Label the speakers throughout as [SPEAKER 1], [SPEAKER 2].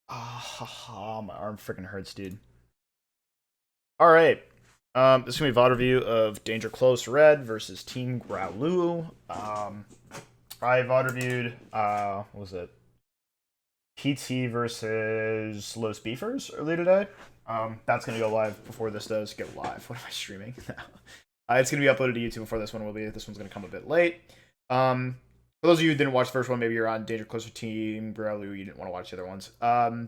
[SPEAKER 1] My arm freaking hurts, dude. All right. This is gonna be a VOD review of Danger Close Red versus Team Growluwu. I VOD reviewed. What was it? PT versus Los Beefers earlier today. That's gonna go live before this does go live. What am I streaming? It's gonna be uploaded to YouTube before this one will be. This one's gonna come a bit late. For those of you who didn't watch the first one, maybe you're on Danger Closer Team Growluwu, you didn't want to watch the other ones.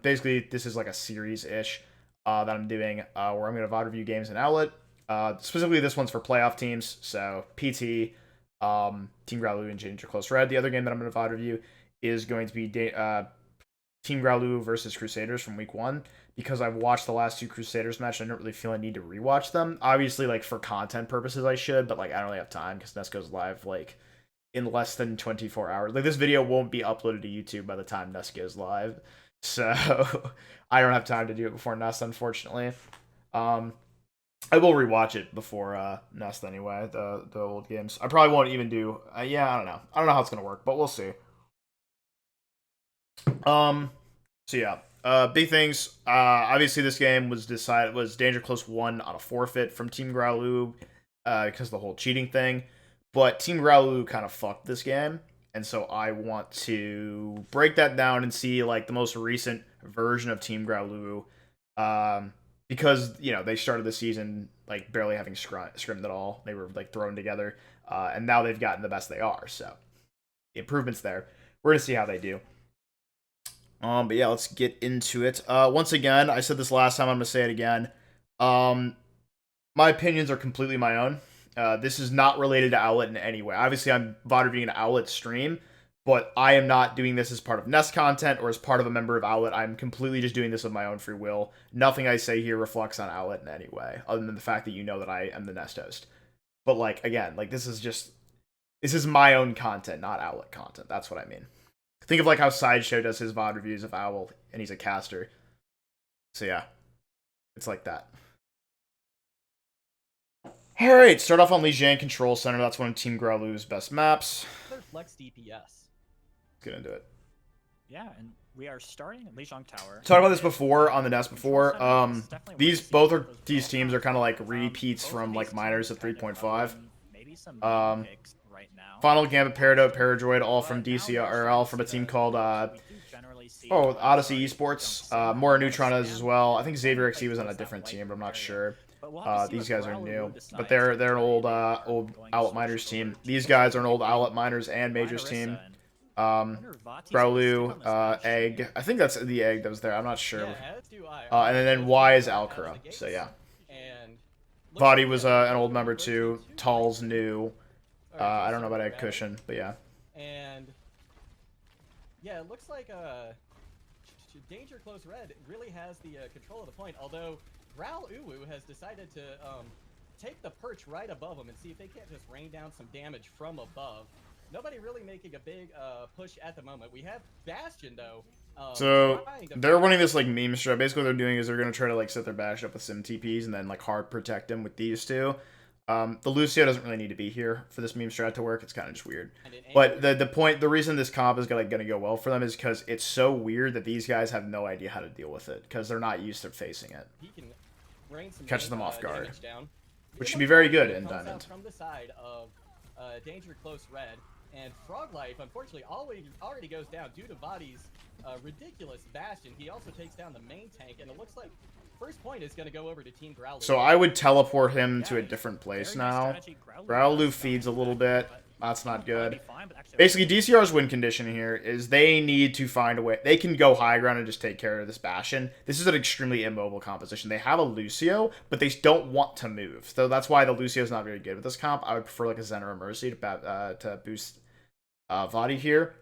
[SPEAKER 1] Basically, this is like a series-ish that I'm doing where I'm going to VOD review games in Owlet. Specifically, this one's for playoff teams, so PT, Team Growluwu, and Danger Close Red. The other game that I'm going to VOD review is going to be Team Growluwu versus Crusaders from Week 1, because I've watched the last two Crusaders match, and I don't really feel I need to rewatch them. Obviously, like, for content purposes, I should, but, like, I don't really have time, because Nest goes live, like, in less than 24 hours. Like, this video won't be uploaded to YouTube by the time Nest goes live. So, I don't have time to do it before Nest, unfortunately. I will rewatch it before Nest anyway, the old games. I probably won't even do... yeah, I don't know. I don't know how it's going to work, but we'll see. So yeah. Big things. Obviously, this game was Danger Close 1 on a forfeit from Team Growluwu because of the whole cheating thing. But Team Growluwu kind of fucked this game, and so I want to break that down and see like the most recent version of Team Growluwu, because you know they started the season like barely having scrimmed at all. They were like thrown together, and now they've gotten the best they are. So the improvements there. We're gonna see how they do. But yeah, let's get into it. Once again, I said this last time. I'm gonna say it again. My opinions are completely my own. This is not related to Owlet in any way. Obviously, I'm VOD reviewing an Owlet stream, but I am not doing this as part of Nest content or as part of a member of Owlet. I'm completely just doing this of my own free will. Nothing I say here reflects on Owlet in any way, other than the fact that you know that I am the Nest host. But, like, again, like, this is my own content, not Owlet content. That's what I mean. Think of, like, how Sideshow does his VOD reviews of Owl, and he's a caster. So, yeah. It's like that. Alright, start off on Lijiang Control Center. That's one of Team Growluwu's best maps.
[SPEAKER 2] Their flex DPS.
[SPEAKER 1] Let's get into it.
[SPEAKER 2] Yeah, and we are starting at Lijiang Tower.
[SPEAKER 1] Talked about this before on the Nest before. These teams are kind of like repeats from like minors at 3.5. Final Gambit, Peridot, Paradroid, all from DCR, or all from a team called Odyssey Esports. More Neutron is as well. I think Xavier XE was on a different team, but I'm not sure. These guys are new, but they're an old Owlet Miners team. These guys are an old Owlet Miners and Majors team. Growluwu, Egg. I think that's the Egg that was there. I'm not sure. And then Y is Alcura. So yeah. Vadi was an old member too. Tall's new. I don't know about Egg Cushion, but yeah.
[SPEAKER 2] And yeah, it looks like Danger Close Red really has the control of the point, although Growluwu has decided to take the perch right above him and see if they can't just rain down some damage from above. Nobody really making a big push at the moment. We have Bastion, though.
[SPEAKER 1] So they're running this like meme strat. Basically, what they're doing is they're going to try to like set their Bastion up with some TPs and then like hard protect him with these two. The Lucio doesn't really need to be here for this meme strat to work. It's kind of just weird. But the reason this comp is going to go well for them is because it's so weird that these guys have no idea how to deal with it because they're not used to facing it. Catches them off guard, which should be very good in Diamond.
[SPEAKER 2] From the side of Danger Close Red, and Frog Life unfortunately already goes down due to Vadi's ridiculous Bastion. He also takes down the main tank, and it looks like first point is going to go over to Team Growluwu.
[SPEAKER 1] So I would teleport him to a different place now. Growluwu feeds a little bit. That's not good. Basically, DCR's win condition here is they need to find a way. They can go high ground and just take care of this Bastion. This is an extremely immobile composition. They have a Lucio, but they don't want to move. So that's why the Lucio's not very good with this comp. I would prefer like a Zen or a Mercy to boost Vadi here.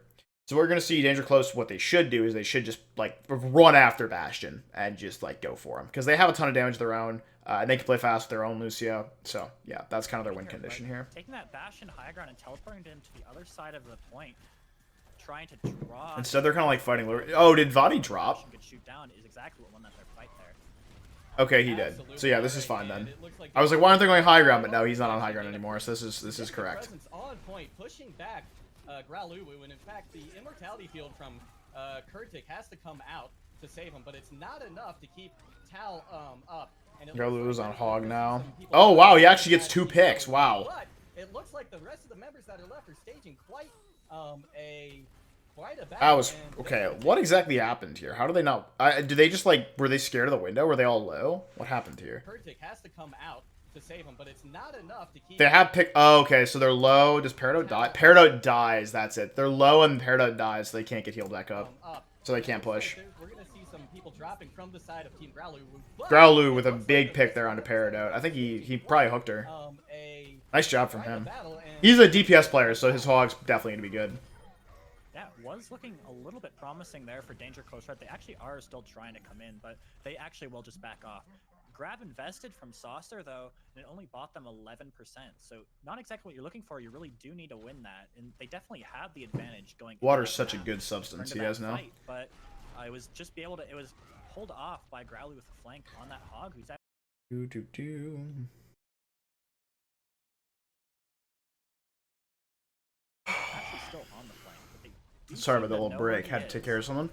[SPEAKER 1] So we're going to see Danger Close. What they should do is they should just like run after Bastion and just like go for him. Because they have a ton of damage of their own. And they can play fast with their own Lucio. So, yeah, that's kind of their win condition here.
[SPEAKER 3] Taking that Bastion high ground and teleporting him to the other side of the point. Trying to draw...
[SPEAKER 1] Instead, they're kind of like fighting... Oh, did Vadi drop?
[SPEAKER 3] Could shoot down is exactly what won that their fight there.
[SPEAKER 1] Okay, he did. So, yeah, this is fine then. I was like, why aren't they going high ground? But no, he's not on high ground anymore. So this is correct.
[SPEAKER 2] On point, pushing back Growluwu, and in fact, the Immortality Field from Kurtik has to come out. to save him, but it's not enough to keep Tal up. And
[SPEAKER 1] Growluwu's on hog now.
[SPEAKER 2] some people
[SPEAKER 1] Oh, wow, he
[SPEAKER 2] that
[SPEAKER 1] actually gets 2
[SPEAKER 2] keep
[SPEAKER 1] picks.
[SPEAKER 2] going.
[SPEAKER 1] Wow.
[SPEAKER 2] But it looks like the rest of the members that are left are staging quite a battle.
[SPEAKER 1] That was...
[SPEAKER 2] and
[SPEAKER 1] Okay, what exactly happened here? How do they not... do they just, like... Were they scared of the window? Were they all low? What happened here?
[SPEAKER 2] Pertic has to come out to save him, but it's not enough to keep...
[SPEAKER 1] They have pick... Oh, okay, so they're low. Does Peridot die? Peridot dies, that's it. They're low and Peridot dies, so they can't get healed back up. So they can't push.
[SPEAKER 2] We're going to see some people dropping from the side of Team Growluwu.
[SPEAKER 1] Growluwu with a big pick there onto Peridot. I think he probably hooked her. Nice job from him. He's a DPS player, so his hog's definitely going to be good.
[SPEAKER 3] That was looking a little bit promising there for Danger Close Red. They actually are still trying to come in, but they actually will just back off. Grab invested from Saucer, though, and it only bought them 11%. So not exactly what you're looking for. You really do need to win that, and they definitely have the advantage going.
[SPEAKER 1] Water's such a good substance, you guys know.
[SPEAKER 3] But I was just be able to. It was pulled off by Growluwu with the flank on that hog, who's actually still on the flank. But they
[SPEAKER 1] Sorry about the little break. Had to take care of someone.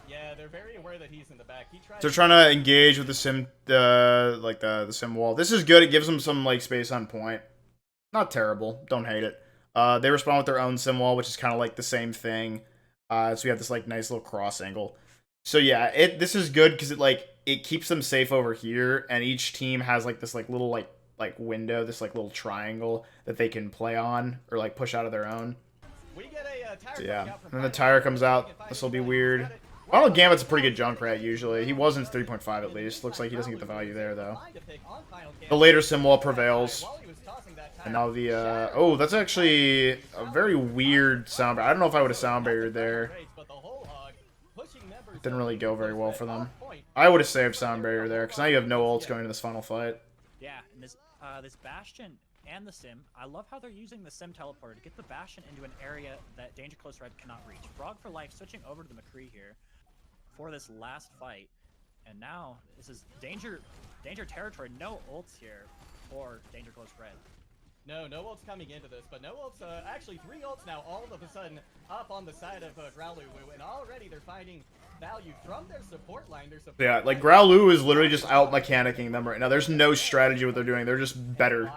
[SPEAKER 2] Yeah, they're very aware that he's in the back.
[SPEAKER 1] They're trying to engage with the sim, the sim wall. This is good. It gives them some like space on point. Not terrible. Don't hate it. They respond with their own sim wall, which is kind of like the same thing. So we have this like nice little cross angle. So yeah, this is good because it keeps them safe over here, and each team has like this like little like window, this like little triangle that they can play on or like push out of their own.
[SPEAKER 2] We get a tire
[SPEAKER 1] So yeah,
[SPEAKER 2] out from
[SPEAKER 1] and then the tire comes out. This will be weird. I don't know, Gambit's a pretty good Junkrat usually. He was in 3.5 at least. Looks like he doesn't get the value there though. The later sim wall prevails. And now the, oh, that's actually a very weird sound barrier. I don't know if I would have sound barriered there. Didn't really go very well for them. I would have saved sound barrier there, because now you have no ults going into this final fight.
[SPEAKER 3] Yeah, and this Bastion and the Sim, I love how they're using the Sim teleporter to get the Bastion into an area that Danger Close Red cannot reach. Frog for life switching over to the McCree here for this last fight. And now, this is danger territory. No ults here for Danger Close Red.
[SPEAKER 2] No ults coming into this, but no ults, actually 3 ults now all of a sudden up on the side of Growluwu, and already they're finding value from their support line.
[SPEAKER 1] Yeah, like Growluwu is literally just out mechanicking them right now. There's no strategy what they're doing. They're just better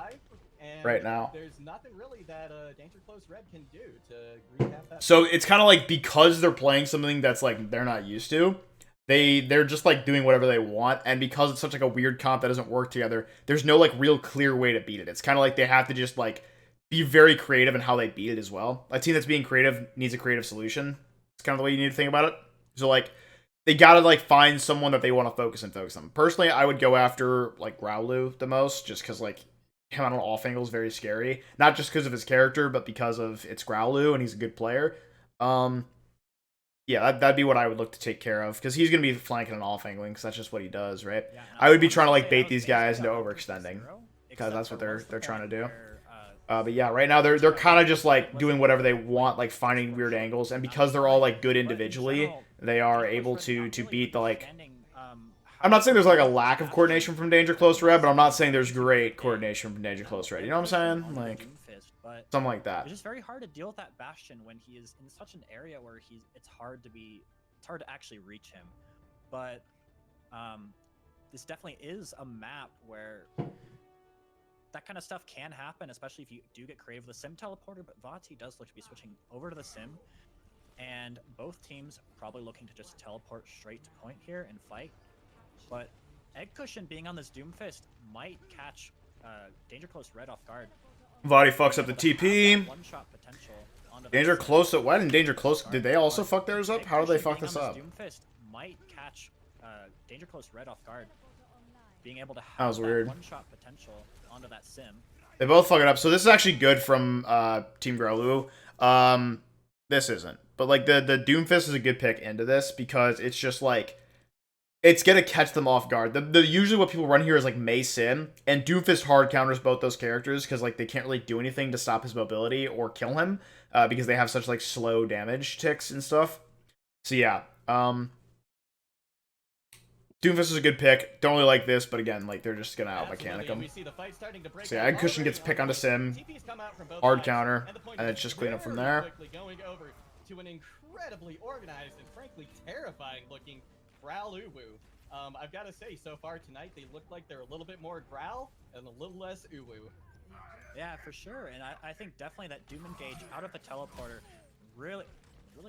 [SPEAKER 1] right now.
[SPEAKER 2] There's nothing really that Danger Close Red can do to recap that.
[SPEAKER 1] So it's kind of like because they're playing something that's like they're not used to, they're just like doing whatever they want, and because it's such like a weird comp that doesn't work together, there's no like real clear way to beat it. It's kind of like they have to just like be very creative in how they beat it as well. A team that's being creative needs a creative solution. It's kind of the way you need to think about it. So like they gotta like find someone that they want to focus on. Personally, I would go after like Growluwu the most, just because like him on an off angle is very scary. Not just because of his character, but because of it's Growluwu and he's a good player. Yeah, that'd be what I would look to take care of, because he's going to be flanking and off-angling, because that's just what he does, right? Yeah, I would be trying to, like, bait these guys into overextending, because that's what they're trying to do. But yeah, right now they're kind of just, like, doing whatever they want, like, finding weird angles, and because they're all, like, good individually, they are able to beat the, like... I'm not saying there's, like, a lack of coordination from Danger Close Red, but I'm not saying there's great coordination from Danger Close Red, you know what I'm saying? Like... something like that.
[SPEAKER 3] It's just very hard to deal with that Bastion when he is in such an area where it's hard to actually reach him. But this definitely is a map where that kind of stuff can happen, especially if you do get creative with the Sim teleporter. But Vati does look to be switching over to the Sim, and both teams probably looking to just teleport straight to point here and fight. But Egg Cushion being on this Doomfist might catch Danger Close Red off guard.
[SPEAKER 1] Vati fucks up the TP. Danger Close at when? And Danger Close, did they also fuck theirs up? How did they fuck this up?
[SPEAKER 3] Doomfist might catch Danger Close Red off guard. Being able to have
[SPEAKER 1] that was weird.
[SPEAKER 3] one-shot potential onto that Sim.
[SPEAKER 1] They both fuck it up. So this is actually good from Team Growluwu. This isn't. But like the Doomfist is a good pick into this, because it's just like it's gonna catch them off guard. The usually what people run here is like Mei Sim, and Doomfist hard counters both those characters because like they can't really do anything to stop his mobility or kill him, because they have such like slow damage ticks and stuff. So yeah, Doomfist is a good pick. Don't really like this, but again, like they're just gonna out mechanic him. So yeah, Egg Cushion gets pick onto Sim, hard counter, and it's just clean up from there.
[SPEAKER 2] incredibly organized and frankly terrifying looking Growluwu. I've got to say, so far tonight, they look like they're a little bit more Growl and a little less Uwu.
[SPEAKER 3] Yeah, for sure. And I think definitely that Doom Engage out of a teleporter, really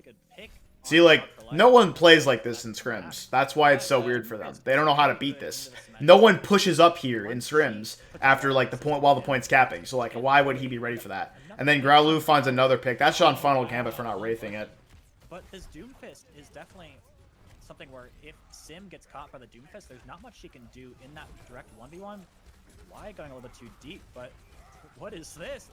[SPEAKER 3] good pick.
[SPEAKER 1] See, like, no one plays like this in scrims. That's why it's so weird for them. They don't know how to beat this. No one pushes up here in scrims after, like, the point while the point's capping. So, like, why would he be ready for that? And then Growluwu finds another pick. That's on Final Gambit for not wraithing it.
[SPEAKER 3] But this Doomfist is definitely something where if Sim gets caught by the Doomfist, there's not much she can do in that direct 1v1. Why going a little bit too deep? But what is this?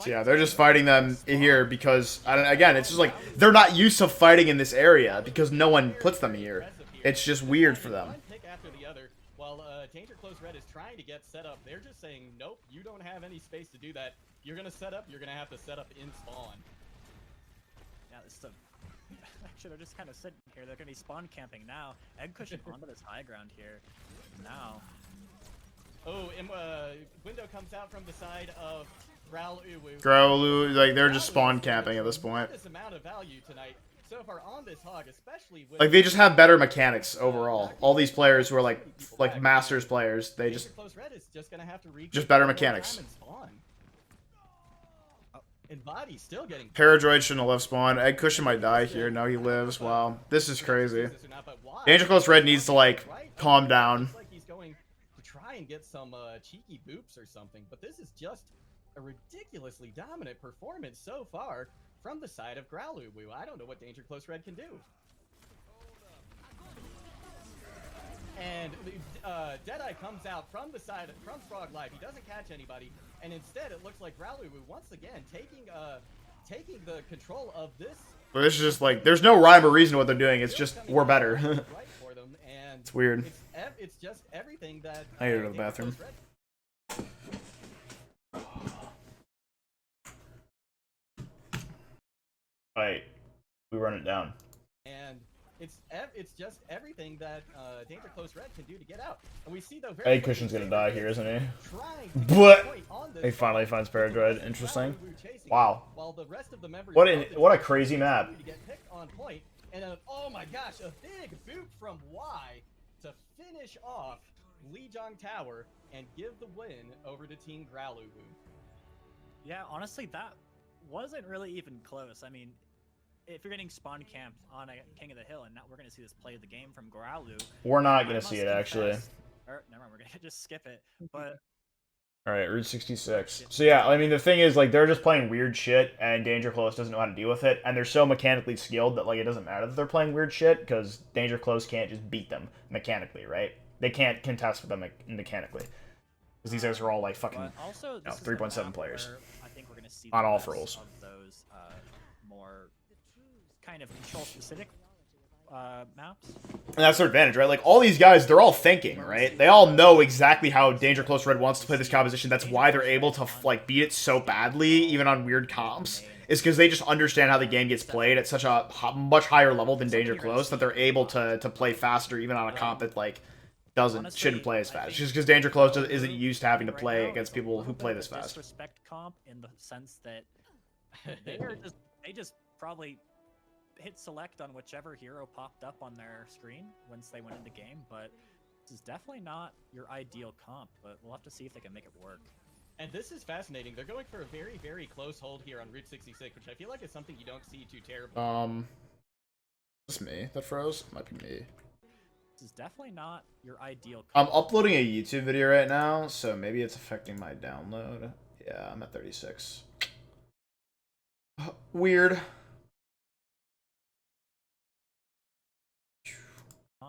[SPEAKER 1] So yeah, they're just fighting them here because, again, it's just like, they're not used to fighting in this area because no one puts them here. It's just weird for them.
[SPEAKER 2] One pick after the other, while Danger Close Red is trying to get set up, they're just saying, nope, you don't have any space to do that. You're going to set up, you're going to have to set up in spawn.
[SPEAKER 3] Yeah, this is actually, they're just kind of sitting here. They're going to be spawn camping now. Egg cushion onto this high ground here. Now.
[SPEAKER 2] Oh, and window comes out from the side of
[SPEAKER 1] Growluwu, like, they're just spawn camping at this point.
[SPEAKER 2] Amount of value tonight so far on this hog, especially with
[SPEAKER 1] like, they just have better mechanics overall. All these players who are like Masters players, they just better mechanics.
[SPEAKER 2] And Body still getting
[SPEAKER 1] Paradroid shouldn't have left spawn. Egg Cushion might die here. No, he lives. Wow, this is crazy. Danger Close Red needs to, like, calm down.
[SPEAKER 2] Like he's going to try and get some cheeky boops or something, but this is just a ridiculously dominant performance so far from the side of Growluwu. I don't know what Danger Close Red can do. And Deadeye comes out from the side from Frog Life. He doesn't catch anybody, and instead it looks like Growluwu once again taking the control of this.
[SPEAKER 1] But this is just like, there's no rhyme or reason to what they're doing. It's just, we're better.
[SPEAKER 2] Right for them, and
[SPEAKER 1] it's weird.
[SPEAKER 2] It's just everything that.
[SPEAKER 1] I need to go to the bathroom. Alright, we run it down.
[SPEAKER 2] And it's just everything that Danger Close Red can do to get out. And we see though.
[SPEAKER 1] Egg Cushion's gonna die here, isn't he? But he finally finds Paradroid. Interesting. Wow.
[SPEAKER 2] While the rest of the members
[SPEAKER 1] what a crazy map.
[SPEAKER 2] To get picked on point, and oh my gosh, a big boot from Y to finish off Lijiang Tower and give the win over to Team Growluwu.
[SPEAKER 3] Yeah, honestly, that wasn't really even close. I mean, if you're getting spawn camped on a King of the Hill, and now we're going to see this play of the game from Growluwu.
[SPEAKER 1] We're not going to see it, actually.
[SPEAKER 3] Or, never mind, we're going to just skip it. But
[SPEAKER 1] Alright, Route 66. So yeah, I mean, the thing is, like, they're just playing weird shit, and Danger Close doesn't know how to deal with it, and they're so mechanically skilled that, like, it doesn't matter that they're playing weird shit, because Danger Close can't just beat them mechanically, right? They can't contest with them mechanically. Because these guys are all, like, fucking 3.7 players.
[SPEAKER 3] I think we're going to see
[SPEAKER 1] on all roles.
[SPEAKER 3] Of those more kind of control-specific maps.
[SPEAKER 1] And that's their advantage, right? Like, all these guys, they're all thinking, right? They all know exactly how Danger Close Red wants to play this composition. That's why they're able to, like, beat it so badly, even on weird comps. Is because they just understand how the game gets played at such a much higher level than Danger Close that they're able to play faster, even on a comp that, like, shouldn't play as fast. Just because Danger Close isn't used to having to play against people who play this fast.
[SPEAKER 3] Disrespect comp in the sense that they just probably hit select on whichever hero popped up on their screen once they went into game, but this is definitely not your ideal comp, but we'll have to see if they can make it work.
[SPEAKER 2] And this is fascinating. They're going for a very, very close hold here on Route 66, which I feel like is something you don't see too terribly.
[SPEAKER 1] It's me that froze? Might be me.
[SPEAKER 3] This is definitely not your ideal
[SPEAKER 1] comp. I'm uploading a YouTube video right now, so maybe it's affecting my download. Yeah, I'm at 36. Weird.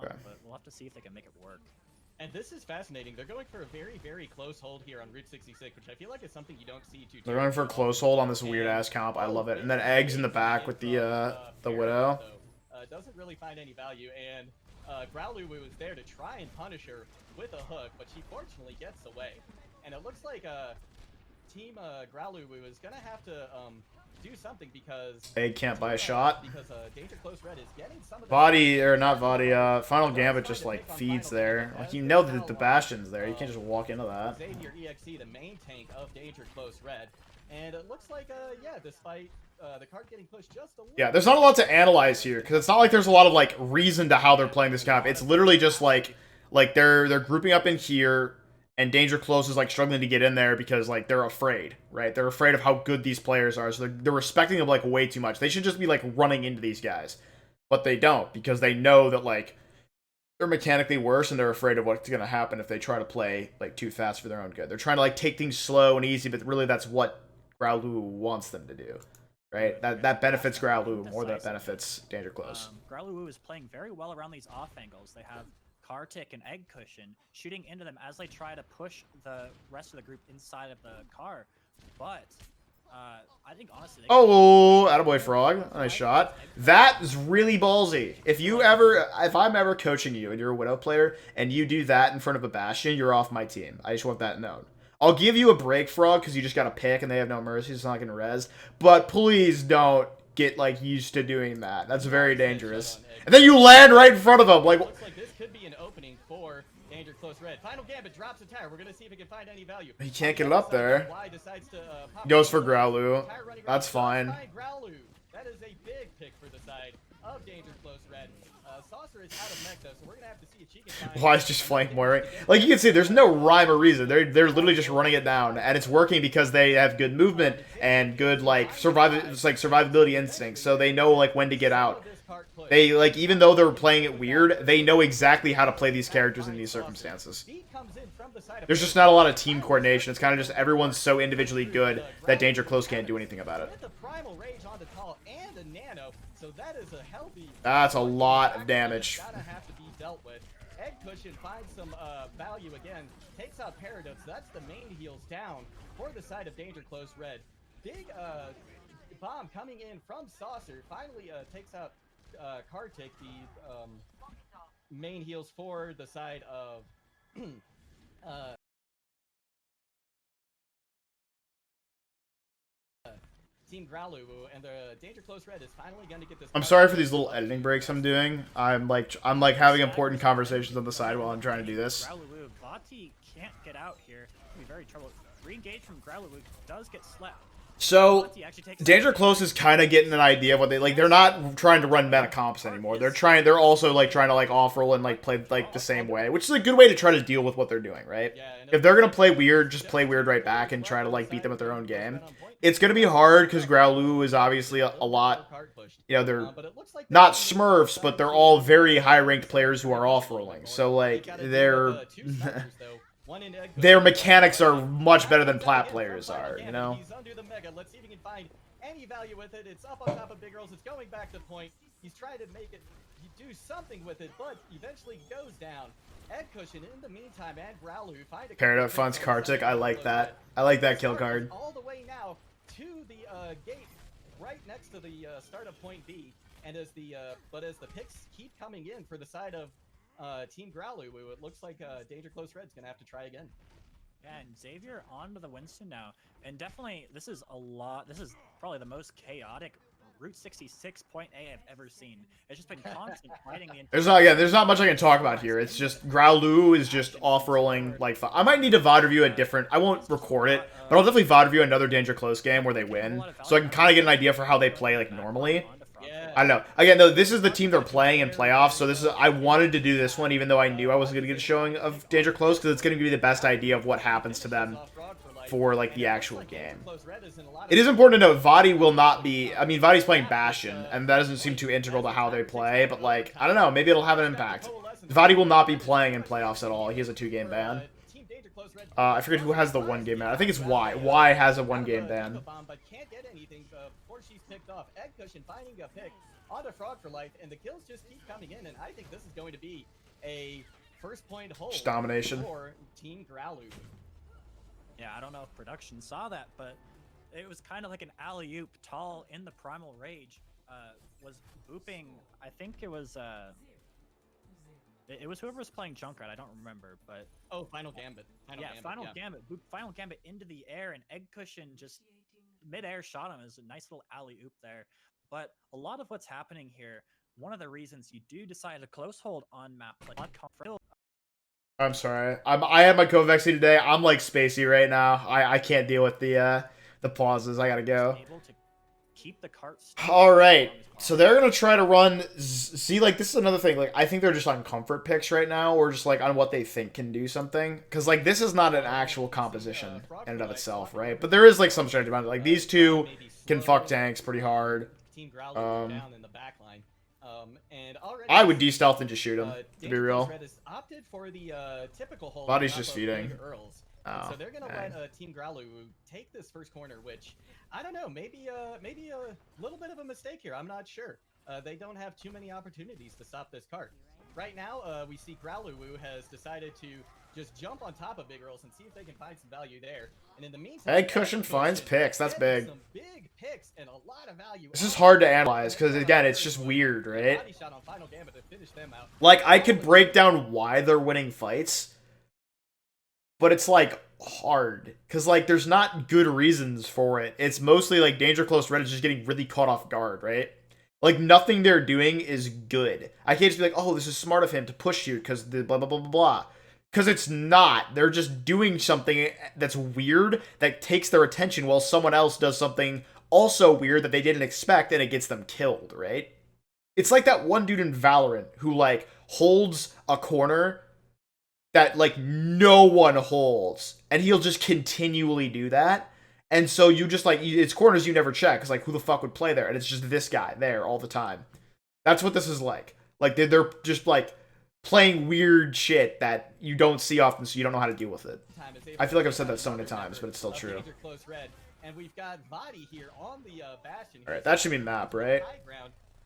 [SPEAKER 3] Okay. But we'll have to see if they can make it work.
[SPEAKER 2] And this is fascinating. They're going for a very, very close hold here on Route 66, which I feel like is something you don't see too.
[SPEAKER 1] They're going for a close hold on this weird ass comp. I love it. And then Eggs in the back with the Widow.
[SPEAKER 2] Doesn't really find any value, and Growluwu was there to try and punish her with a hook, but she fortunately gets away. And it looks like Team Growluwu is gonna have to do something because
[SPEAKER 1] Egg can't buy a shot.
[SPEAKER 2] Because Danger Close Red is getting some of
[SPEAKER 1] Body or not Body. Final Gambit just like feeds there. Like, you know that the Bastion's there. You can't just walk into that.
[SPEAKER 2] Xavier EXE, the main tank of Danger Close Red, and it looks like yeah, despite the card getting pushed just a little.
[SPEAKER 1] Yeah, there's not a lot to analyze here because it's not like there's a lot of like reason to how they're playing this comp. It's literally just like they're grouping up in here, and Danger Close is like struggling to get in there because like they're afraid, right? They're afraid of how good these players are, so they're respecting them like way too much. They should just be like running into these guys, but they don't because they know that like they're mechanically worse and they're afraid of what's gonna happen if they try to play like too fast for their own good. They're trying to like take things slow and easy, but really that's what Growluwu wants them to do. Right, that benefits Growluwu more than it benefits Danger Close.
[SPEAKER 3] Growluwu is playing very well around these off angles. They have Kartik and Egg Cushion shooting into them as they try to push the rest of the group inside of the car. But I think honestly,
[SPEAKER 1] oh, attaboy Frog, nice shot. That is really ballsy. If I'm ever coaching you and you're a Widow player and you do that in front of a Bastion, you're off my team. I just want that known. I'll give you a break, Frog, because you just got to pick and they have no mercy. It's not going to res. But please don't get like used to doing that. That's very dangerous. And then you land right in front of them. Like,
[SPEAKER 2] looks like this could be an opening for Danger Close Red. Final Gambit drops a tire. We're gonna see if it can find any value.
[SPEAKER 1] He can't get it up there.
[SPEAKER 2] Decides to,
[SPEAKER 1] goes for Growluwu. That's fine.
[SPEAKER 2] Growluwu. That is a big pick for the side of Danger Close Red. Saucer is out of mech though, so we're gonna have to see if she can find.
[SPEAKER 1] Why is just flank mooring? Like you can see, there's no rhyme or reason. They're literally just running it down, and it's working because they have good movement and good like survivability instincts. So they know like when to get out. They like even though they're playing it weird, they know exactly how to play these characters in these circumstances. There's just not a lot of team coordination. It's kind of just everyone's so individually good that Danger Close can't do anything about it. That's a lot of damage.
[SPEAKER 2] Egg Cushion finds some value again, takes out Paradox. That's the main heals down for the side of Danger Close Red. Big bomb coming in from Saucer finally takes out Kartik, the main heals for the side of Team Growluwu, and the Danger Close Red is finally going to get this.
[SPEAKER 1] I'm sorry for these little editing breaks I'm doing. I'm like having important conversations on the side while I'm trying to do this.
[SPEAKER 3] Growluwu, Vati can't get out here. It'll be very trouble. Re-engage from Growluwu does get slapped.
[SPEAKER 1] So Danger Close is kind of getting an idea of what they like. They're not trying to run meta comps anymore. They're also like trying to like off roll and like play like the same way, which is a good way to try to deal with what they're doing, right? If they're gonna play weird, just play weird right back and try to like beat them at their own game. It's gonna be hard because Growluwu is obviously a lot. You know, they're not Smurfs, but they're all very high ranked players who are off rolling. So like their mechanics are much better than plat players are, you know?
[SPEAKER 2] He's under the mega. Let's see if he can find any value with it. It's up on top of Big Girls. It's going back to point. He's trying to make it do something with it, but eventually goes down. Egg Cushion in the meantime, and Growluwu find a
[SPEAKER 1] Paradox funds Kartik. I like that. I like that kill card.
[SPEAKER 2] All the way now to the gate right next to the startup point B, and as the picks keep coming in for the side of Team Growluwu, it looks like Danger Close Red's gonna have to try again.
[SPEAKER 3] Yeah, and Xavier onto the Winston now, and definitely this is probably the most chaotic Route 66 point A I've ever seen. It's just been constant fighting the entire.
[SPEAKER 1] There's not much I can talk about here. It's just Growluwu is just off rolling like I might need to VOD review a different. I won't record it, but I'll definitely VOD review another Danger Close game where they win, so I can kind of get an idea for how they play like normally. I don't know. Again, though, this is the team they're playing in playoffs, so I wanted to do this one, even though I knew I wasn't going to get a showing of Danger Close, because it's going to give you the best idea of what happens to them for, like, the actual game. It is important to note, Vadi will not be... I mean, Vadi's playing Bastion, and that doesn't seem too integral to how they play, but, like, I don't know, maybe it'll have an impact. Vadi will not be playing in playoffs at all. He has a 2-game ban. I forget who has the 1-game ban. I think it's Y. Y has a 1-game ban.
[SPEAKER 2] She's picked off. Egg Cushion finding a pick onto Frog for life, and the kills just keep coming in, and I think this is going to be a first point hold
[SPEAKER 1] just domination
[SPEAKER 2] for Team Growluwu.
[SPEAKER 3] Yeah, I don't know if production saw that, but it was kind of like an alley-oop. Tall in the Primal Rage was booping. I think it was whoever was playing Junkrat. I don't remember, but
[SPEAKER 2] Final Gambit.
[SPEAKER 3] Final Gambit. Final Gambit into the air, and Egg Cushion just mid-air shot him as a nice little alley-oop there. But a lot of what's happening here, one of the reasons you do decide to close hold on map like
[SPEAKER 1] I'm sorry. I had my Kovac today. I'm like spacey right now. I can't deal with the pauses. I gotta go.
[SPEAKER 3] keep the cart.
[SPEAKER 1] All right, so they're gonna try to run. See, like this is another thing. Like I think they're just on comfort picks right now, or just like on what they think can do something. Because like this is not an actual composition in and of itself, right? But there is like some strategy about it. Like these two can fuck tanks pretty hard.
[SPEAKER 2] Team Growluwu down in the back line. And already
[SPEAKER 1] I would de-stealth and just shoot him. To be real.
[SPEAKER 2] Red has opted for the typical hold.
[SPEAKER 1] Body's just feeding.
[SPEAKER 2] Oh, so they're gonna let Team Growluwu take this first corner, which I don't know, maybe a little bit of a mistake here. I'm not sure. They don't have too many opportunities to stop this cart. Right now, we see Growluwu has decided to just jump on top of Big Earls and see if they can find some value there. And in the meantime,
[SPEAKER 1] Egg Cushion finds picks. That's big.
[SPEAKER 2] Some big picks and a lot of value.
[SPEAKER 1] This is hard to analyze because again, it's just weird, right?
[SPEAKER 2] Body shot on Final Gambit to finish them out.
[SPEAKER 1] Like I could break down why they're winning fights, but it's like hard because like there's not good reasons for it. It's mostly like Danger Close Red is just getting really caught off guard, right? Like nothing they're doing is good. I can't just be like, oh, this is smart of him to push you because the blah blah blah blah blah. Because it's not. They're just doing something that's weird that takes their attention while someone else does something also weird that they didn't expect and it gets them killed, right? It's like that one dude in Valorant who like holds a corner that like no one holds and he'll just continually do that. And so you just like, it's corners you never check because like who the fuck would play there? And it's just this guy there all the time. That's what this is like. Like they're just like playing weird shit that you don't see often, so you don't know how to deal with it. I feel like I've said that so many times, but it's still true.
[SPEAKER 2] And we've got Vadi here on the Bastion.
[SPEAKER 1] All right, that should be map, right?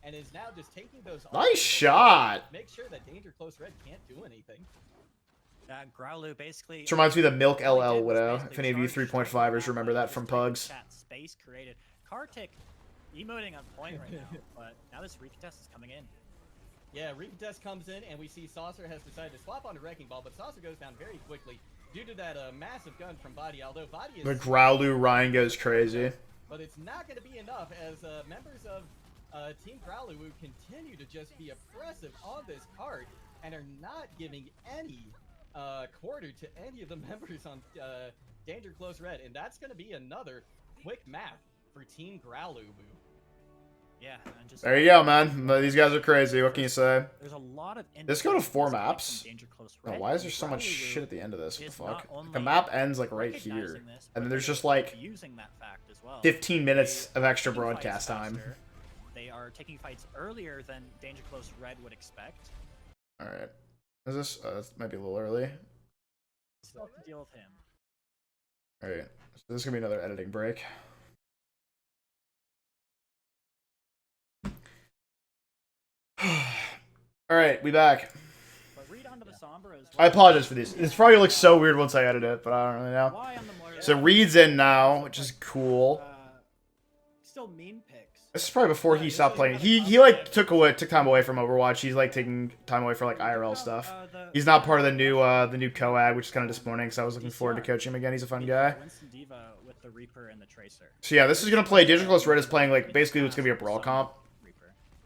[SPEAKER 2] And is now just taking those.
[SPEAKER 1] Nice shot.
[SPEAKER 2] Make sure that Danger Close Red can't do anything.
[SPEAKER 3] Growluwu basically.
[SPEAKER 1] This reminds me of the Milk LL Widow. If any of you 3.5ers remember that from Pugs.
[SPEAKER 3] Space created. Kartik emoting on point right now, but now this recontest is coming in.
[SPEAKER 2] Yeah, recontest comes in, and we see Saucer has decided to swap onto Wrecking Ball, but Saucer goes down very quickly due to that massive gun from Vadi, although Vadi is...
[SPEAKER 1] The Growluwu Ryan goes crazy.
[SPEAKER 2] But it's not going to be enough as members of Team Growluwu continue to just be oppressive on this card and are not giving any quarter to any of the members on Danger Close Red, and that's going to be another quick map for Team Growluwu.
[SPEAKER 3] Yeah, and just
[SPEAKER 1] there you go, man. These guys are crazy. What can you say?
[SPEAKER 3] There's a lot of.
[SPEAKER 1] Let's go to 4 maps.
[SPEAKER 3] Oh,
[SPEAKER 1] why is there so much shit at the end of this? What the fuck? The map ends like right here, and then there's just like 15 minutes of extra broadcast time.
[SPEAKER 3] They are taking fights earlier than Danger Close Red would expect.
[SPEAKER 1] All right, is this? This might be a little early.
[SPEAKER 3] Still have to deal with him.
[SPEAKER 1] All right, so this is gonna be another editing break. All right, we back.
[SPEAKER 3] But read onto the Sombra as well.
[SPEAKER 1] I apologize for this. This probably looks so weird once I edit it, but I don't really know. So Reed's in now, which is cool.
[SPEAKER 3] Still mean picks.
[SPEAKER 1] This is probably before he stopped playing. He like took time away from Overwatch. He's like taking time away for like IRL stuff. He's not part of the new co-ag, which is kind of disappointing because I was looking forward to coaching him again. He's a fun guy.
[SPEAKER 3] With the Reaper and the Tracer.
[SPEAKER 1] So yeah, this is gonna play. Digital Close Red is playing like basically what's gonna be a brawl comp.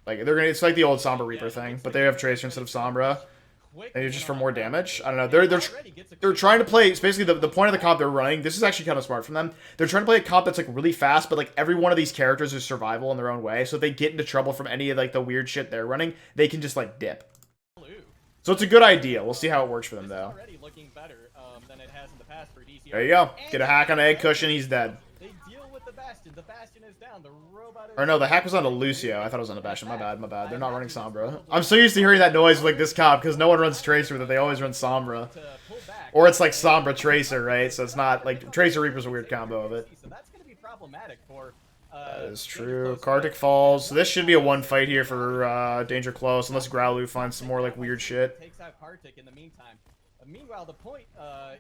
[SPEAKER 1] Like it's like the old Sombra Reaper thing, but they have Tracer instead of Sombra. And it's just for more damage. I don't know. They're trying to play. It's basically the point of the comp they're running. This is actually kind of smart from them. They're trying to play a comp that's like really fast, but like every one of these characters is survival in their own way. So if they get into trouble from any of like the weird shit they're running, they can just like dip. So it's a good idea. We'll see how it works for them though. There you go. Get a hack on Egg Cushion. He's dead.
[SPEAKER 2] The Bastion is down. The robot
[SPEAKER 1] or no, the hack was on a Lucio. I thought it was on a Bastion. My bad. They're not running Sombra. I'm so used to hearing that noise with like this comp because no one runs Tracer with it. They always run Sombra. Or it's like Sombra Tracer, right? So it's not like Tracer Reaper's a weird combo of it.
[SPEAKER 2] So that's going to be problematic for
[SPEAKER 1] that is true. Kartik falls. So this should be a one fight here for Danger Close, unless Growluwu finds some more like weird shit.
[SPEAKER 2] Takes out Kartik in the meantime. Meanwhile, the point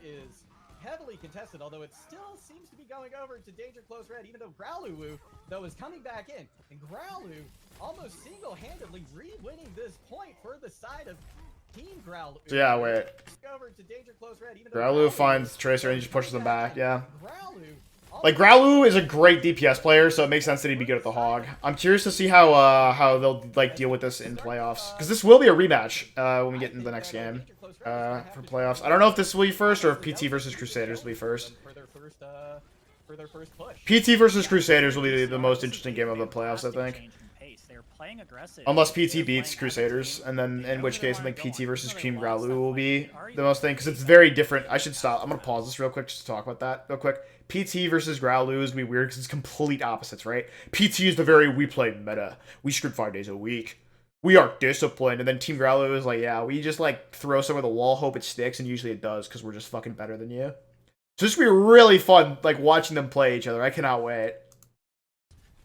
[SPEAKER 2] is heavily contested, although it still seems to be going over to Danger Close Red, even though Growluwu, though, is coming back in. And Growluwu almost single-handedly re-winning this point for the side of Team Growluwu.
[SPEAKER 1] So yeah, wait.
[SPEAKER 2] Over to Danger Close Red, even
[SPEAKER 1] Growluwu finds Tracer and he just pushes them back, yeah.
[SPEAKER 2] Growluwu,
[SPEAKER 1] like, Growluwu is a great DPS player, so it makes sense that he'd be good at the Hog. I'm curious to see how they'll, like, deal with this in playoffs. Because this will be a rematch when we get into the next game. For playoffs. I don't know if this will be first or if PT versus Crusaders will be first.
[SPEAKER 2] for their first push.
[SPEAKER 1] PT versus Crusaders will be the most interesting game of the playoffs, I think.
[SPEAKER 3] They're playing aggressive.
[SPEAKER 1] Unless PT beats Crusaders, and then in which case I think PT versus Team Growluwu will be the most thing, because it's very different. I should stop. I'm going to pause this real quick just to talk about that real quick. PT versus Growluwu is going to be weird because it's complete opposites, right? PT is the very, we play meta. We script 5 days a week. We are disciplined. And then Team Growluwu is like, yeah, we just like throw some of the wall, hope it sticks, and usually it does because we're just fucking better than you. So this will be really fun, like watching them play each other. I cannot wait.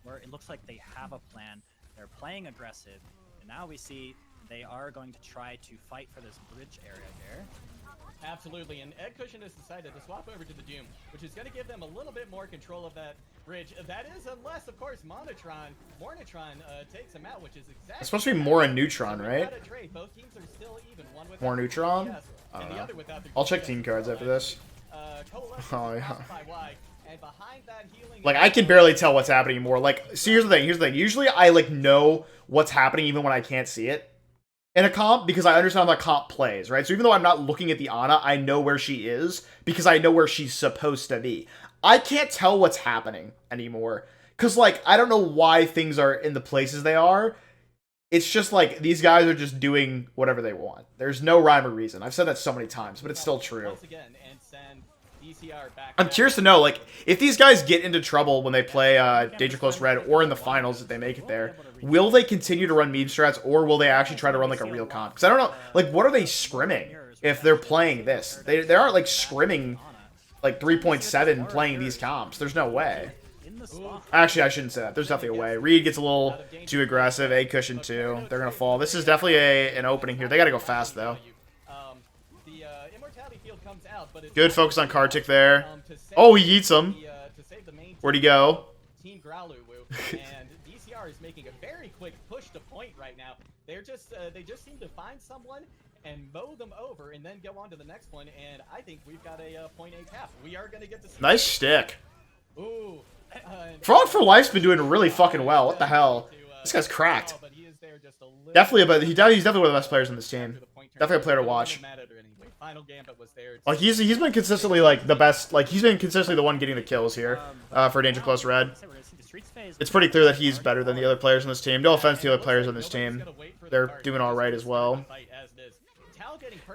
[SPEAKER 3] Where it looks like they have a plan. They're playing aggressive, and now we see they are going to try to fight for this bridge area here.
[SPEAKER 2] Absolutely, and Ed Cushion has decided to swap over to the Doom, which is going to give them a little bit more control of that bridge. That is, unless, of course, Mornitron takes him out, which is exactly...
[SPEAKER 1] It's supposed to be more a Neutron, right?
[SPEAKER 2] Both teams are still even. One without
[SPEAKER 1] More Neutron?
[SPEAKER 2] yes,
[SPEAKER 1] I don't
[SPEAKER 2] and the
[SPEAKER 1] know.
[SPEAKER 2] other without the
[SPEAKER 1] I'll check team cards after this.
[SPEAKER 2] Oh,
[SPEAKER 1] yeah.
[SPEAKER 2] And behind that healing...
[SPEAKER 1] Like, I can barely tell what's happening anymore. Like, see, here's the thing. Usually, I, like, know what's happening even when I can't see it in a comp, because I understand how that comp plays, right? So even though I'm not looking at the Ana, I know where she is, because I know where she's supposed to be. I can't tell what's happening anymore, because, like, I don't know why things are in the places they are. It's just, like, these guys are just doing whatever they want. There's no rhyme or reason. I've said that so many times, but it's still true.
[SPEAKER 2] Once again, and send DCR back.
[SPEAKER 1] I'm curious to know, like, if these guys get into trouble when they play Danger Close Red or in the finals if they make it there, will they continue to run meme strats or will they actually try to run like a real comp? Because I don't know, like, what are they scrimming if they're playing this? They aren't like scrimming like 3.7 playing these comps. There's no way. Actually, I shouldn't say that. There's definitely a way. Reed gets a little too aggressive. A Cushion too. They're gonna fall. This is definitely an opening here. They gotta go fast though. Good focus on Kartik there. Oh, he eats him. Where'd he go?
[SPEAKER 2] Team Growluwu and DCR is making a very quick push to point right now. They just seem to find someone and mow them over and then go on to the next one. And I think we've got a point A cap. We are gonna get to see
[SPEAKER 1] nice stick.
[SPEAKER 2] Ooh.
[SPEAKER 1] Frog for Life's been doing really fucking well. What the hell? This guy's cracked. Definitely, he's definitely one of the best players on this team. Definitely a player to watch. Like he's been consistently like the best. Like he's been consistently the one getting the kills here for Danger Close Red. It's pretty clear that he's better than the other players on this team. No offense to the other players on this team, they're doing all right as well.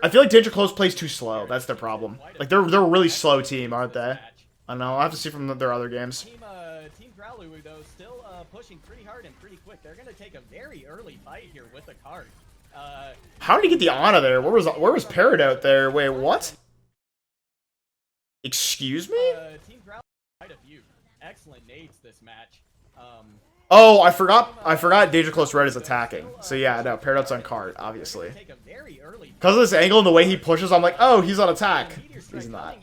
[SPEAKER 1] I feel like Danger Close plays too slow. That's their problem. Like they're a really slow team, aren't they? I don't know. I'll have to see from their other games.
[SPEAKER 2] Team Growluwu, though, still pushing pretty hard and pretty quick. They're going to take a very early fight here with the card.
[SPEAKER 1] How did he get the Ana there? Where was Parrot out there? Wait, what? Excuse me?
[SPEAKER 2] Team Growluwu quite a few excellent nades this match.
[SPEAKER 1] Oh, I forgot Danger Close Red is attacking. So yeah, no, Parrot's on card, obviously. Because of this angle and the way he pushes, I'm like, oh, he's on attack. He's not.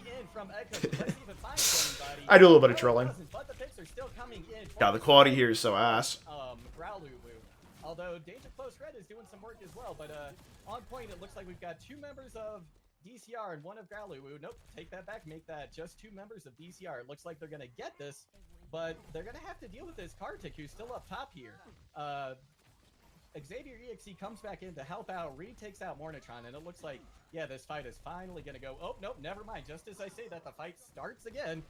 [SPEAKER 1] I do a little bit of trolling. God, the quality here is so ass.
[SPEAKER 2] Although Danger Close Red is doing some work as well, but on point it looks like we've got 2 members of DCR and 1 of Growluwu. Nope, take that back, make that just 2 members of DCR. It looks like they're gonna get this, but they're gonna have to deal with this Kartik, who's still up top here. Xavier EXE comes back in to help out. Reed takes out Mornitron, and it looks like, yeah, this fight is finally going to go. Oh, nope, never mind. Just as I say that, the fight starts again.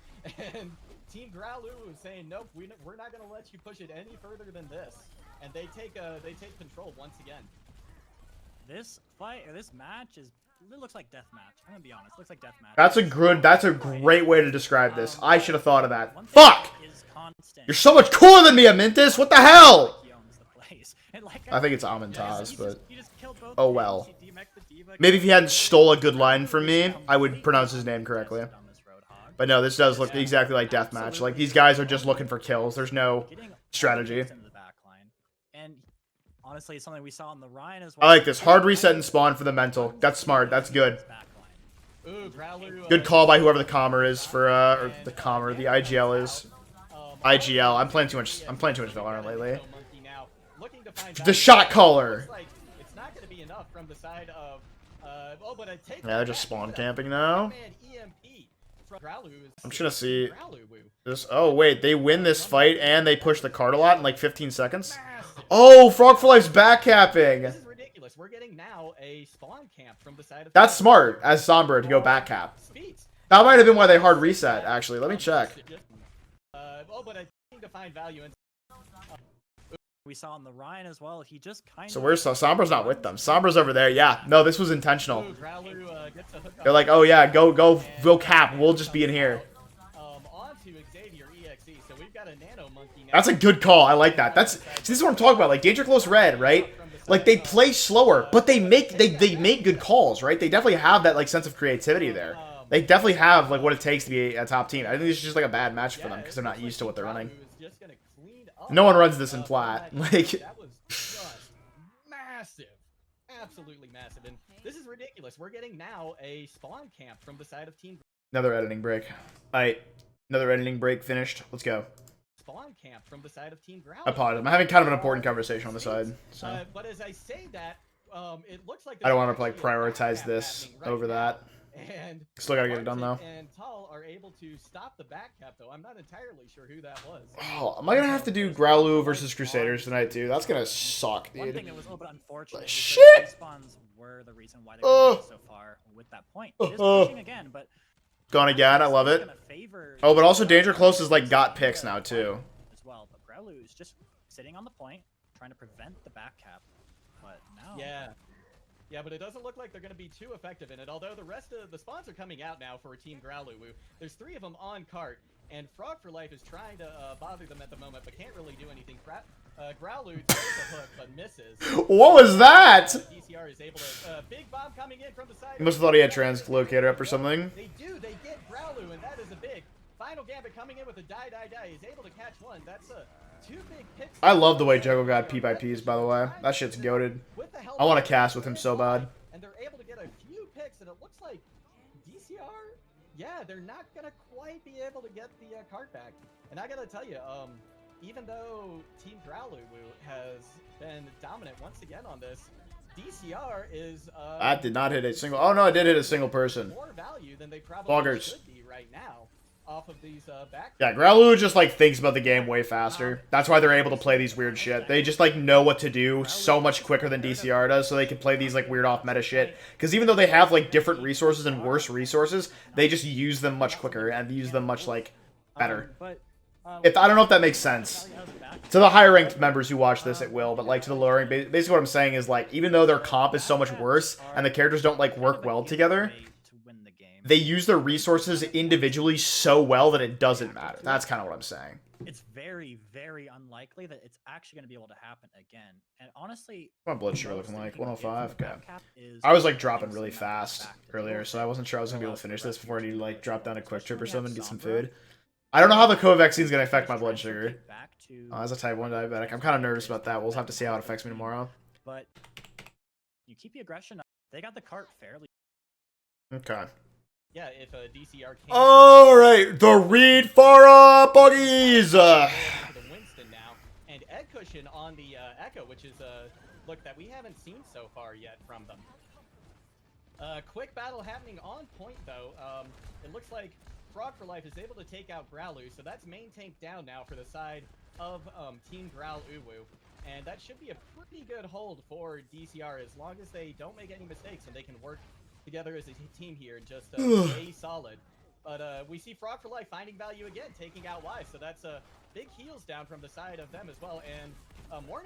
[SPEAKER 2] And Team Growluwu is saying, nope, we're not going to let you push it any further than this. And they take control once again.
[SPEAKER 3] This fight, or this match is, it looks like deathmatch. I'm going to be honest. It looks like deathmatch.
[SPEAKER 1] That's a great way to describe this. I should have thought of that. Fuck! You're so much cooler than me, Amintus! What the hell? I think it's Amintaz, but oh well. Maybe if he hadn't stole a good line from me, I would pronounce his name correctly. But no, this does look exactly like deathmatch. Like these guys are just looking for kills. There's no strategy.
[SPEAKER 3] And honestly, it's something we saw on the Ryan as
[SPEAKER 1] well. I like this hard reset and spawn for the mental. That's smart. That's good. Good call by whoever the commer is for or the commer. The IGL is IGL. I'm playing too much Valorant lately. The shot caller. Yeah, they're just spawn camping now. I'm just gonna see this. Oh wait, they win this fight and they push the card a lot in like 15 seconds. Oh, Frog for Life's backcapping.
[SPEAKER 2] This is ridiculous. We're getting now a spawn camp from the side of.
[SPEAKER 1] That's smart as Sombra to go back cap. That might have been why they hard reset. Actually, let me check.
[SPEAKER 2] Oh, but I need to find value in.
[SPEAKER 3] We saw on the Ryan as well. He just kind
[SPEAKER 1] So
[SPEAKER 3] of.
[SPEAKER 1] where's Sombra's not with them? Sombra's over there. Yeah. No, this was intentional.
[SPEAKER 2] Ooh, Growluwu, gets a hook
[SPEAKER 1] They're
[SPEAKER 2] on
[SPEAKER 1] like, oh yeah, go cap. We'll just be in here.
[SPEAKER 2] Onto Xavier EXE. So we've got a nano monkey now.
[SPEAKER 1] That's a good call. I like that. See, this is what I'm talking about. Like Danger Close Red, right? Like they play slower, but they make good calls, right? They definitely have that like sense of creativity there. They definitely have like what it takes to be a top team. I think this is just like a bad match for them because they're not used to what they're running. No one runs this in flat. Like
[SPEAKER 2] that was just massive, absolutely massive, and this is ridiculous. We're getting now a spawn camp from the side of Team.
[SPEAKER 1] another editing break. All right, another editing break finished. Let's go.
[SPEAKER 2] Spawn camp from the side of Team Growluwu.
[SPEAKER 1] I apologize. I'm having kind of an important conversation on the side. So
[SPEAKER 2] but as I say that, it looks like
[SPEAKER 1] I don't want to like prioritize this over that.
[SPEAKER 2] And
[SPEAKER 1] Still gotta get it done though.
[SPEAKER 2] And Tal are able to stop the back cap though. I'm not entirely sure who that was.
[SPEAKER 1] Oh, am I gonna have to do Growluwu versus Crusaders tonight too? That's gonna suck,
[SPEAKER 3] One
[SPEAKER 1] dude.
[SPEAKER 3] thing that was a little bit unfortunate.
[SPEAKER 1] Like,
[SPEAKER 3] Because
[SPEAKER 1] shit!
[SPEAKER 3] respawns were the reason why they were so far with that point. It is pushing again, but
[SPEAKER 1] Gone again. I love it. Oh, but also Danger Close has like got picks now too.
[SPEAKER 3] As well, but Growluwu is just sitting on the point, trying to prevent the back cap. But now,
[SPEAKER 2] Yeah, but it doesn't look like they're going to be too effective in it, although the rest of the spawns are coming out now for Team Growluwu. There's 3 of them on cart, and Frog for Life is trying to bother them at the moment, but can't really do anything. Growluwu throws a hook, but misses.
[SPEAKER 1] What was that?
[SPEAKER 2] DCR is able to... big bomb coming in from the side.
[SPEAKER 1] You must have thought he had translocator up or something.
[SPEAKER 2] They do. They get Growluwu, and that is a big... Final Gambit coming in with a die. He's able to catch one. That's a 2 big picks.
[SPEAKER 1] I love the way Juggle got P by Ps, by the way. That shit's goated. I want to cast with him so bad.
[SPEAKER 2] And they're able to get a few picks, and it looks like DCR, yeah, they're not gonna quite be able to get the card back. And I gotta tell you, even though Team Growluwu has been dominant once again on this, DCR is
[SPEAKER 1] That did not hit a single. Oh no, I did hit a single person.
[SPEAKER 2] More value than they probably
[SPEAKER 1] Boggers.
[SPEAKER 2] should be right now. Off of these back.
[SPEAKER 1] Yeah, Growluwu just like thinks about the game way faster. That's why they're able to play these weird shit. They just like know what to do so much quicker than DCR does, so they can play these like weird off meta shit. Because even though they have like different resources and worse resources, they just use them much quicker and use them much like better. I don't know if that makes sense. To the higher ranked members who watch this, it will, but like to the lower ranked, basically what I'm saying is like even though their comp is so much worse and the characters don't like work well together, they use their resources individually so well that it doesn't matter. That's kind of what I'm saying.
[SPEAKER 3] It's very, very unlikely that it's actually going to be able to happen again. And honestly,
[SPEAKER 1] What's my blood sugar looking like? 105? Okay.
[SPEAKER 3] cap is
[SPEAKER 1] I was like dropping really fast earlier, so I wasn't sure I was going to be able to finish this before I need to like drop down a quick trip or something and get some food. I don't know how the COVID vaccine is going to affect my blood sugar. As a type 1 diabetic, I'm kind of nervous about that. We'll have to see how it affects me tomorrow.
[SPEAKER 3] But you keep the aggression up. They got the cart fairly.
[SPEAKER 1] Okay.
[SPEAKER 2] Yeah, if a DCR can.
[SPEAKER 1] Alright, the read for buggies!
[SPEAKER 2] The Winston now, and Egg Cushion on the Echo, which is a look that we haven't seen so far yet from them. Quick battle happening on point though. It looks like Frog for Life is able to take out Growluwu, so that's main tank down now for the side of Team Growluwu. And that should be a pretty good hold for DCR as long as they don't make any mistakes and they can work together as a team here and just stay solid. But we see Frog for Life finding value again, taking out Y, so that's big heals down from the side of them as well. And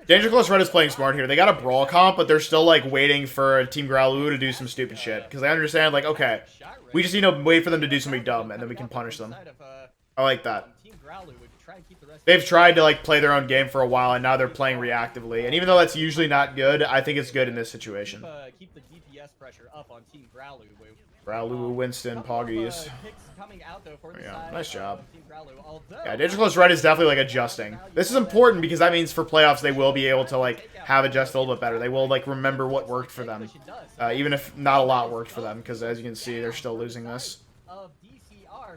[SPEAKER 1] Danger Close Red is playing smart here. They got a brawl comp, but they're still like waiting for Team Growluwu to do some stupid shit because they understand like, okay, we just need to wait for them to do something dumb and then we can punish them. I like that. They've tried to like play their own game for a while and now they're playing reactively. And even though that's usually not good, I think it's good in this situation.
[SPEAKER 2] Keep the DPS pressure up on Team Growluwu.
[SPEAKER 1] Growluwu, Winston, Poggies.
[SPEAKER 2] Yeah,
[SPEAKER 1] nice job.
[SPEAKER 2] Although,
[SPEAKER 1] Yeah, Danger Close Red is definitely like adjusting. This is important because that means for playoffs they will be able to like have adjusted a little bit better. They will like remember what worked for them, even if not a lot worked for them. Because as you can see, they're still losing this.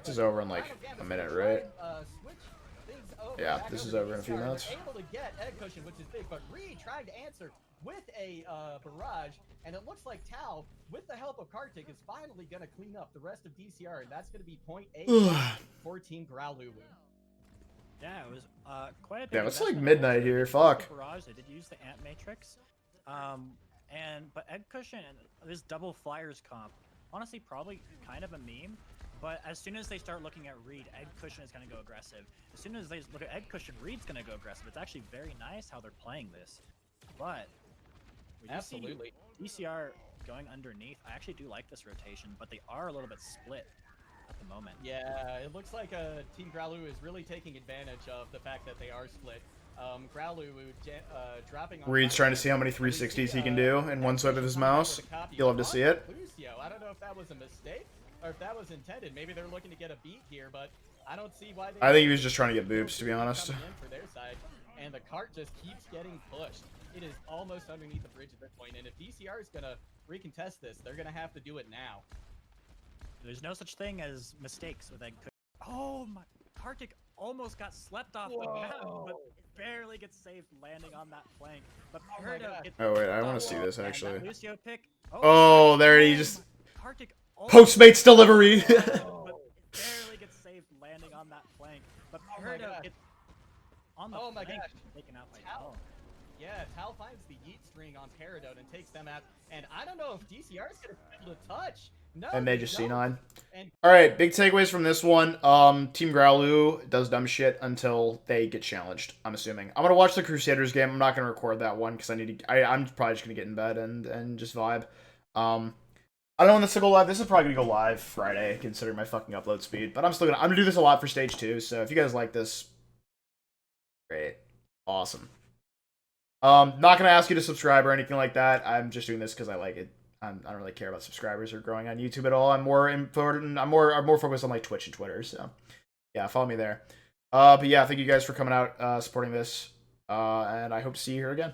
[SPEAKER 1] This is over in like a minute, right? Yeah, this is over in a few minutes.
[SPEAKER 2] Able to get Egg Cushion, which is big, but Reed trying to answer with a barrage, and it looks like Tao, with the help of Kartik, is finally going to clean up the rest of DCR, and that's going to be point 8 for Team Growluwu.
[SPEAKER 3] Yeah, it was quite a big
[SPEAKER 1] it's like
[SPEAKER 3] investment.
[SPEAKER 1] midnight here. Fuck.
[SPEAKER 3] Barrage, they did use the Ant Matrix, but Egg Cushion and this double flyers comp, honestly, probably kind of a meme. But as soon as they start looking at Reed, Egg Cushion is going to go aggressive. As soon as they look at Egg Cushion, Reed's going to go aggressive. It's actually very nice how they're playing this. But we do
[SPEAKER 2] Absolutely.
[SPEAKER 3] see DCR going underneath. I actually do like this rotation, but they are a little bit split at the moment.
[SPEAKER 2] Yeah, it looks like Team Growluwu is really taking advantage of the fact that they are split. Growluwu dropping on
[SPEAKER 1] Reed's trying to see how many 360s he can do in one swipe of his mouse. You'll love to see it.
[SPEAKER 2] Lucio. I don't know if that was a mistake or if that was intended. Maybe they're looking to get a beat here, but I don't see why.
[SPEAKER 1] I think he was just trying to get boobs, to be honest.
[SPEAKER 2] Coming in for their side, and the cart just keeps getting pushed. It is almost underneath the bridge at this point, and if DCR is gonna recontest this, they're gonna have to do it now.
[SPEAKER 3] There's no such thing as mistakes with Egg Cushion. Oh my! Kartik almost got slept off the map, but barely gets saved landing on that flank. But Peridot gets
[SPEAKER 1] Oh wait, I want to see this
[SPEAKER 3] and
[SPEAKER 1] actually.
[SPEAKER 3] that Lucio pick.
[SPEAKER 1] Oh, there he just
[SPEAKER 3] Kartik
[SPEAKER 1] Postmates delivery.
[SPEAKER 3] but barely gets saved landing on that flank. But Peridot gets on the flank taken out by Tal.
[SPEAKER 2] Yeah, Tal finds the yeet string on Peridot and takes them out. And I don't know if DCR is gonna be able to touch. No,
[SPEAKER 1] And they just
[SPEAKER 2] don't.
[SPEAKER 1] C9.
[SPEAKER 2] And
[SPEAKER 1] Alright, big takeaways from this one. Team Growluwu does dumb shit until they get challenged, I'm assuming. I'm gonna watch the Crusaders game. I'm not gonna record that one because I'm probably just gonna get in bed and just vibe. I don't know when this will go live. This is probably gonna go live Friday, considering my fucking upload speed. But I'm gonna do this a lot for stage 2, so if you guys like this, great. Awesome. Not gonna ask you to subscribe or anything like that. I'm just doing this because I like it. I don't really care about subscribers or growing on YouTube at all. I'm more important. I'm more focused on like Twitch and Twitter. So yeah, follow me there. But yeah, thank you guys for coming out, supporting this, and I hope to see you here again.